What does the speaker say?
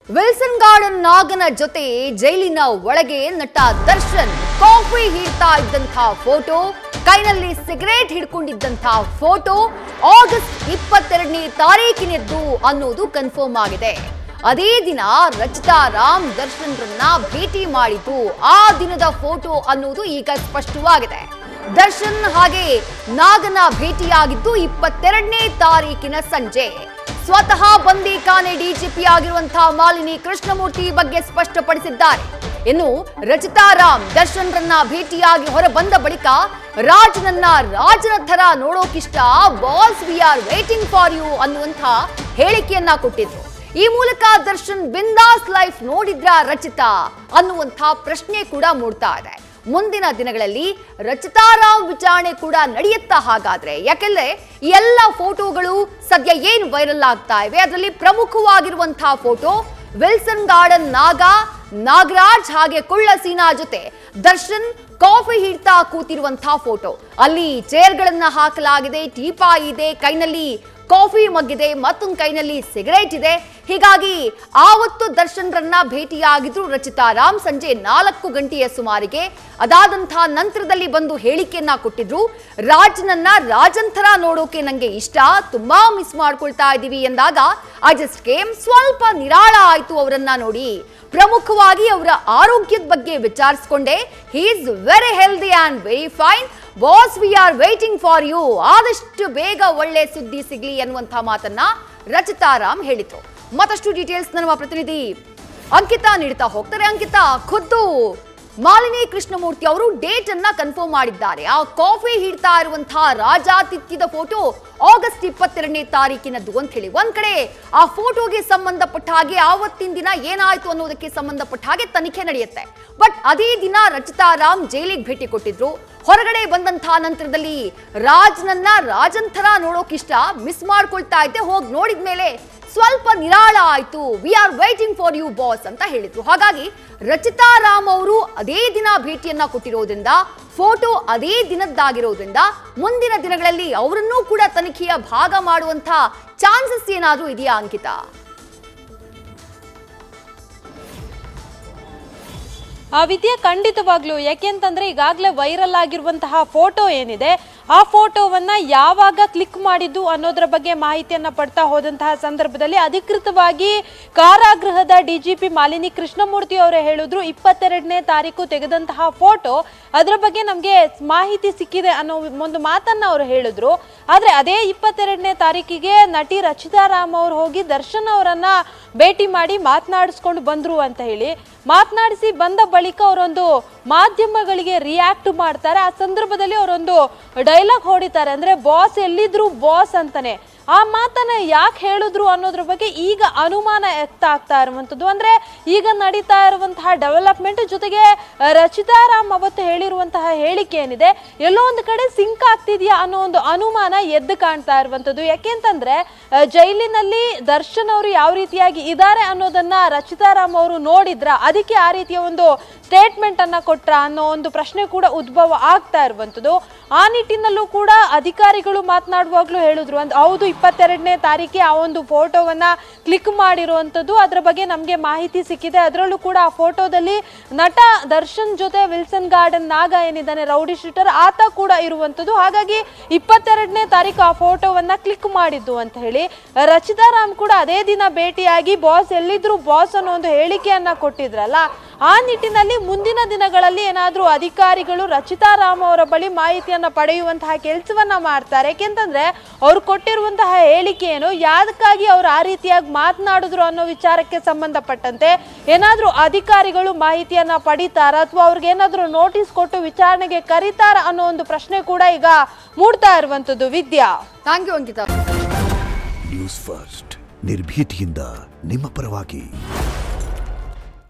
Wilson garden ನಾಗನ ಜೊತೆ ಜೈಲಿನ ಒಳಗೆ ನಟ ದರ್ಶನ್ ಕಾಫಿ ಹೀರ್ತಾ ಇದ್ದಂತ ಫೋಟೋ, ಕೈನಲ್ಲಿ ಸಿಗರೇಟ್ ಹಿಡ್ಕೊಂಡಿದ್ದಂತ ಫೋಟೋ ಆಗಸ್ಟ್ 22ನೇ ತಾರೀಕಿನದ್ದು ಅನ್ನೋದು ಕನ್ಫರ್ಮ್ ಆಗಿದೆ. ಅದೇ ದಿನ ರಚಿತಾ ರಾಮ್ ದರ್ಶನ್ರನ್ನ ಭೇಟಿ ಮಾಡಿದ್ದು ಆ ದಿನದ ಫೋಟೋ ಅನ್ನೋದು ಈಗ ಸ್ಪಷ್ಟವಾಗಿದೆ. ದರ್ಶನ್ ಹಾಗೆ ನಾಗನ ಭೇಟಿಯಾಗಿದ್ದು 22ನೇ ತಾರೀಕಿನ ಸಂಜೆ. ಸ್ವತಃ ಬಂದೀಖಾನೆ ಡಿಜಿಪಿ ಆಗಿರುವಂತಹ ಮಾಲಿನಿ ಕೃಷ್ಣಮೂರ್ತಿ ಬಗ್ಗೆ ಸ್ಪಷ್ಟಪಡಿಸಿದ್ದಾರೆ. ಇನ್ನು ರಚಿತಾ ರಾಮ್ ದರ್ಶನ್ರನ್ನ ಭೇಟಿಯಾಗಿ ಹೊರ ಬಂದ ಬಳಿಕ ರಾಜ್ನನ್ನ ರಾಜನ ಥರ ನೋಡೋಕಿಷ್ಟ, boss we are waiting for you ಅನ್ನುವಂಥ ಹೇಳಿಕೆಯನ್ನ ಕೊಟ್ಟಿದ್ರು. ಈ ಮೂಲಕ ದರ್ಶನ್ ಬಿಂದಾಸ್ ಲೈಫ್ ನೋಡಿದ್ರ ರಚಿತಾ ಅನ್ನುವಂಥ ಪ್ರಶ್ನೆ ಕೂಡ ಮೂಡ್ತಾ ಇದೆ. ಮುಂದಿನ ದಿನಗಳಲ್ಲಿ ರಚಿತಾ ರಾಮ್ ವಿಚಾರಣೆ ಕೂಡ ನಡೆಯುತ್ತಾ ಹಾಗಾದ್ರೆ? ಯಾಕೆಂದ್ರೆ ಎಲ್ಲ ಫೋಟೋಗಳು ಸದ್ಯ ಏನ್ ವೈರಲ್ ಆಗ್ತಾ ಇವೆ, ಅದರಲ್ಲಿ ಪ್ರಮುಖವಾಗಿರುವಂತಹ ಫೋಟೋ ವಿಲ್ಸನ್ ಗಾರ್ಡನ್ ನಾಗರಾಜ್ ಹಾಗೆ ಕುಳ್ಳ ಸೀನಾ ಜೊತೆ ದರ್ಶನ್ ಕಾಫಿ ಹಿಡ್ತಾ ಕೂತಿರುವಂತಹ ಫೋಟೋ. ಅಲ್ಲಿ ಚೇರ್ಗಳನ್ನ ಹಾಕಲಾಗಿದೆ, ಟೀಪಾಯಿ ಇದೆ, ಕೈನಲ್ಲಿ ಕಾಫಿ ಮಗ್ಗಿದೆ, ಮತ್ತೊಂದು ಕೈನಲ್ಲಿ ಸಿಗರೇಟ್ ಇದೆ. ಹೀಗಾಗಿ ಆವತ್ತು ದರ್ಶನ್ರನ್ನ ಭೇಟಿಯಾಗಿದ್ರು ರಚಿತಾ ರಾಮ್ ಸಂಜೆ 4 ಗಂಟೆಯ ಸುಮಾರಿಗೆ. ಅದಾದಂತಹ ನಂತರದಲ್ಲಿ ಬಂದು ಹೇಳಿಕೆಯನ್ನ ಕೊಟ್ಟಿದ್ರು. ರಾಜ್ನನ್ನ ರಾಜಂತರ ನೋಡೋಕೆ ನಂಗೆ ಇಷ್ಟ, ತುಂಬಾ ಮಿಸ್ ಮಾಡ್ಕೊಳ್ತಾ ಇದ್ದೀವಿ ಎಂದಾಗ ಐ ಜಸ್ಟ್ ಕೇಮ್, ಸ್ವಲ್ಪ ನಿರಾಳ ಆಯ್ತು ಅವರನ್ನ ನೋಡಿ. ಪ್ರಮುಖವಾಗಿ ಅವರ ಆರೋಗ್ಯದ ಬಗ್ಗೆ ವಿಚಾರಿಸಿಕೊಂಡೆ. He is very healthy and very fine, boss we are waiting for you, ಆದಷ್ಟು ಬೇಗ ಒಳ್ಳೆ ಸುದ್ದಿ ಸಿಗ್ಲಿ ಅನ್ನುವಂಥ ಮಾತನ್ನ ರಚಿತಾ ರಾಮ್ ಹೇಳಿದ್ರು. ಮತ್ತಷ್ಟು ಡೀಟೇಲ್ಸ್ ನಮ್ಮ ಪ್ರತಿನಿಧಿ ಅಂಕಿತಾ ನೀಡ್ತಾ ಹೋಗ್ತಾರೆ. ಅಂಕಿತಾ, ಖುದ್ದು ಮಾಲಿನಿ ಕೃಷ್ಣಮೂರ್ತಿ ಅವರು ಡೇಟ್ ಅನ್ನ ಕನ್ಫರ್ಮ್ ಮಾಡಿದ್ದಾರೆ. ಆ ಕಾಫಿ ಹಿಡ್ತಾ ಇರುವಂತಹ ರಾಜಾತಿಥ್ಯದ ಫೋಟೋ ಆಗಸ್ಟ್ 22ನೇ ತಾರೀಕಿನದ್ದು ಅಂತ ಹೇಳಿ. ಒಂದ್ ಕಡೆ ಆ ಫೋಟೋಗೆ ಸಂಬಂಧಪಟ್ಟ ಹಾಗೆ ಆವತ್ತಿನ ದಿನ ಏನಾಯ್ತು ಅನ್ನೋದಕ್ಕೆ ಸಂಬಂಧಪಟ್ಟ ಹಾಗೆ ತನಿಖೆ ನಡೆಯುತ್ತೆ. ಬಟ್ ಅದೇ ದಿನ ರಚಿತಾ ರಾಮ್ ಜೈಲಿಗೆ ಭೇಟಿ ಕೊಟ್ಟಿದ್ರು. ಹೊರಗಡೆ ಬಂದಂತಹ ನಂತರದಲ್ಲಿ ರಾಜ್ನನ್ನ ರಾಜಂತರ ನೋಡೋಕಿಷ್ಟ, ಮಿಸ್ ಮಾಡ್ಕೊಳ್ತಾ ಇದ್ದೆ, ಹೋಗಿ ನೋಡಿದ್ಮೇಲೆ ಸ್ವಲ್ಪ ನಿರಾಳ ಆಯ್ತು, we are waiting for you boss ಅಂತ ಹೇಳಿದ್ರು. ಹಾಗಾಗಿ ರಚಿತಾ ರಾಮ್ ಅವರು ಅದೇ ದಿನ ಭೇಟಿಯನ್ನ ಕೊಟ್ಟಿರೋದ್ರಿಂದ, ಫೋಟೋ ಅದೇ ದಿನದ್ದಾಗಿರೋದ್ರಿಂದ ಮುಂದಿನ ದಿನಗಳಲ್ಲಿ ಅವರನ್ನೂ ಕೂಡ ತನಿಖೆಯ ಭಾಗ ಮಾಡುವಂತ ಚಾನ್ಸಸ್ ಏನಾದ್ರೂ ಇದೆಯಾ ಅಂಕಿತಾ? ವಿದ್ಯೆ ಖಂಡಿತವಾಗ್ಲೂ, ಯಾಕೆಂತಂದ್ರೆ ಈಗಾಗಲೇ ವೈರಲ್ ಆಗಿರುವಂತಹ ಫೋಟೋ ಏನಿದೆ, ಆ ಫೋಟೋವನ್ನ ಯಾವಾಗ ಕ್ಲಿಕ್ ಮಾಡಿದ್ದು ಅನ್ನೋದ್ರ ಬಗ್ಗೆ ಮಾಹಿತಿಯನ್ನ ಪಡ್ತಾ ಹೋದಂತಹ ಸಂದರ್ಭದಲ್ಲಿ ಅಧಿಕೃತವಾಗಿ ಕಾರಾಗೃಹದ ಡಿಜಿಪಿ ಮಾಲಿನಿ ಕೃಷ್ಣಮೂರ್ತಿ ಅವರೇ ಹೇಳಿದ್ರು 22ನೇ ತಾರೀಕು ತೆಗೆದಂತಹ ಫೋಟೋ, ಅದರ ಬಗ್ಗೆ ನಮಗೆ ಮಾಹಿತಿ ಸಿಕ್ಕಿದೆ ಅನ್ನೋ ಒಂದು ಮಾತನ್ನ ಅವರು ಹೇಳಿದ್ರು. ಆದ್ರೆ ಅದೇ 22ನೇ ತಾರೀಕಿಗೆ ನಟಿ ರಚಿತಾ ರಾಮ್ ಅವರು ಹೋಗಿ ದರ್ಶನ್ ಅವರನ್ನ ಭೇಟಿ ಮಾಡಿ ಮಾತನಾಡಿಸ್ಕೊಂಡು ಬಂದ್ರು ಅಂತ ಹೇಳಿ. ಮಾತನಾಡಿಸಿ ಬಂದ ಬಳಿಕ ಅವರೊಂದು ಮಾಧ್ಯಮಗಳಿಗೆ ರಿಯಾಕ್ಟ್ ಮಾಡ್ತಾರೆ. ಆ ಸಂದರ್ಭದಲ್ಲಿ ಅವರೊಂದು ಡೈಲಾಗ್ ಹೊಡಿತಾರೆ, ಅಂದ್ರೆ ಬಾಸ್ ಎಲ್ಲಿದ್ರು ಬಾಸ್ ಅಂತಾನೆ. ಆ ಮಾತನ್ನ ಯಾಕೆ ಹೇಳಿದ್ರು ಅನ್ನೋದ್ರ ಬಗ್ಗೆ ಈಗ ಅನುಮಾನ ವ್ಯಕ್ತ ಆಗ್ತಾ ಇರುವಂತದ್ದು. ಅಂದ್ರೆ ಈಗ ನಡೀತಾ ಇರುವಂತಹ ಡೆವಲಪ್ಮೆಂಟ್ ಜೊತೆಗೆ ರಚಿತಾ ರಾಮ್ ಅವತ್ತು ಹೇಳಿರುವಂತಹ ಹೇಳಿಕೆ ಏನಿದೆ, ಎಲ್ಲೋ ಒಂದು ಕಡೆ ಸಿಂಕ್ ಆಗ್ತಿದ್ಯಾ ಅನ್ನೋ ಒಂದು ಅನುಮಾನ ಎದ್ದು ಕಾಣ್ತಾ ಇರುವಂತದ್ದು. ಯಾಕೆಂತಂದ್ರೆ ಜೈಲಿನಲ್ಲಿ ದರ್ಶನ್ ಅವರು ಯಾವ ರೀತಿಯಾಗಿ ಇದ್ದಾರೆ ಅನ್ನೋದನ್ನ ರಚಿತಾ ರಾಮ್ ಅವರು ನೋಡಿದ್ರ, ಅದಕ್ಕೆ ಆ ರೀತಿಯ ಒಂದು ಸ್ಟೇಟ್ಮೆಂಟ್ ಅನ್ನ ಕೊಟ್ರ ಅನ್ನೋ ಒಂದು ಪ್ರಶ್ನೆ ಕೂಡ ಉದ್ಭವ ಆಗ್ತಾ ಇರುವಂತದ್ದು. ಆ ನಿಟ್ಟಿನಲ್ಲೂ ಕೂಡ ಅಧಿಕಾರಿಗಳು ಮಾತನಾಡುವಾಗ್ಲೂ ಹೇಳಿದ್ರು, ಹೌದು 22ನೇ ತಾರೀಕಿಗೆ ಆ ಒಂದು ಫೋಟೋವನ್ನ ಕ್ಲಿಕ್ ಮಾಡಿರುವಂತದ್ದು, ಅದ್ರ ಬಗ್ಗೆ ನಮ್ಗೆ ಮಾಹಿತಿ ಸಿಕ್ಕಿದೆ. ಅದರಲ್ಲೂ ಕೂಡ ಆ ಫೋಟೋದಲ್ಲಿ ನಟ ದರ್ಶನ್ ಜೊತೆ ವಿಲ್ಸನ್ ಗಾರ್ಡನ್ ನಾಗ ಏನಿದ್ದಾನೆ ರೌಡಿ ಶೀಟರ್, ಆತ ಕೂಡ ಇರುವಂತದ್ದು. ಹಾಗಾಗಿ 22ನೇ ತಾರೀಕು ಆ ಫೋಟೋವನ್ನ ಕ್ಲಿಕ್ ಮಾಡಿದ್ದು ಅಂತ ಹೇಳಿ ರಚಿತಾ ರಾಮ್ ಕೂಡ ಅದೇ ದಿನ ಭೇಟಿಯಾಗಿ ಬಾಸ್ ಎಲ್ಲಿದ್ರು ಬಾಸ್ ಅನ್ನೋ ಒಂದು ಹೇಳಿಕೆಯನ್ನ ಕೊಟ್ಟಿದ್ರಲ್ಲ. ಆ ನಿಟ್ಟಿನಲ್ಲಿ ಮುಂದಿನ ದಿನಗಳಲ್ಲಿ ಏನಾದ್ರೂ ಅಧಿಕಾರಿಗಳು ರಚಿತಾ ರಾಮ್ ಅವರ ಬಳಿ ಮಾಹಿತಿಯನ್ನ ಪಡೆಯುವಂತಹ ಕೆಲಸವನ್ನ ಮಾಡ್ತಾರೆ. ಯಾಕೆಂತಂದ್ರೆ ಅವ್ರು ಕೊಟ್ಟಿರುವಂತಹ ಹೇಳಿಕೆ ಏನು, ಯಾದಕ್ಕಾಗಿ ಅವ್ರು ಆ ರೀತಿಯಾಗಿ ಮಾತನಾಡಿದ್ರು ಅನ್ನೋ ವಿಚಾರಕ್ಕೆ ಸಂಬಂಧಪಟ್ಟಂತೆ ಏನಾದ್ರೂ ಅಧಿಕಾರಿಗಳು ಮಾಹಿತಿಯನ್ನ ಪಡಿತಾರ ಅಥವಾ ಅವ್ರಿಗೆ ಏನಾದ್ರೂ ನೋಟಿಸ್ ಕೊಟ್ಟು ವಿಚಾರಣೆಗೆ ಕರೀತಾರ ಅನ್ನೋ ಒಂದು ಪ್ರಶ್ನೆ ಕೂಡ ಈಗ ಮೂಡ್ತಾ ಇರುವಂತದ್ದು. Vidya, thank you Ankita. News first, ನಿರ್ಭೀತಿಯಿಂದ ನಿಮ್ಮ ಪರವಾಗಿ.